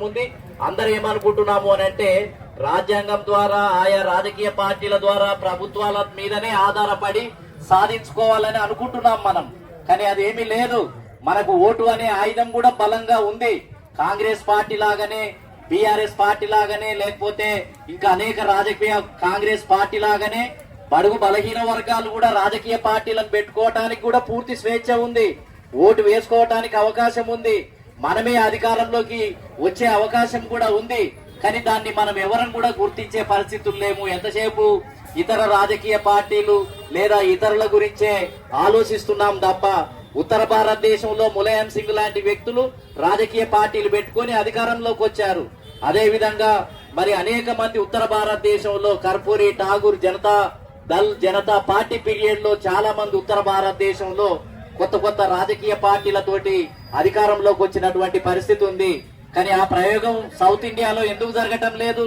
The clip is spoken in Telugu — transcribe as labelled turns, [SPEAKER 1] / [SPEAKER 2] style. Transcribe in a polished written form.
[SPEAKER 1] ఉంది. అందరూ ఏమనుకుంటున్నాము అని అంటే రాజ్యాంగం ద్వారా ఆయా రాజకీయ పార్టీల ద్వారా ప్రభుత్వాల మీదనే ఆధారపడి సాధించుకోవాలని అనుకుంటున్నాం మనం. కానీ అదేమీ లేదు. మనకు ఓటు అనే ఆయుధం కూడా బలంగా ఉంది. కాంగ్రెస్ పార్టీ లాగానే, బీఆర్ఎస్ పార్టీ లాగానే, లేకపోతే ఇంకా అనేక రాజకీయ కాంగ్రెస్ పార్టీ లాగానే బడుగు బలహీన వర్గాలు కూడా రాజకీయ పార్టీలను పెట్టుకోవటానికి కూడా పూర్తి స్వేచ్ఛ ఉంది. ఓటు వేసుకోవటానికి అవకాశం ఉంది. మనమే అధికారంలోకి వచ్చే అవకాశం కూడా ఉంది. కానీ దాన్ని మనం ఎవరం కూడా గుర్తించే పరిస్థితులు లేము. ఎంతసేపు ఇతర రాజకీయ పార్టీలు లేదా ఇతరుల గురించే ఆలోచిస్తున్నాం తప్ప ఉత్తర భారతదేశంలో ములాయం సింగ్ లాంటి వ్యక్తులు రాజకీయ పార్టీలు పెట్టుకొని అధికారంలోకి వచ్చారు. అదే విధంగా మరి అనేక మంది ఉత్తర భారతదేశంలో కర్పూరి, ఠాగూర్, జనతా పార్టీ పీరియడ్ లో చాలా మంది ఉత్తర భారతదేశంలో కొత్త కొత్త రాజకీయ పార్టీలతోటి అధికారంలోకి వచ్చినటువంటి పరిస్థితి ఉంది. కానీ ఆ ప్రయోగం సౌత్ ఇండియాలో ఎందుకు జరగటం లేదు?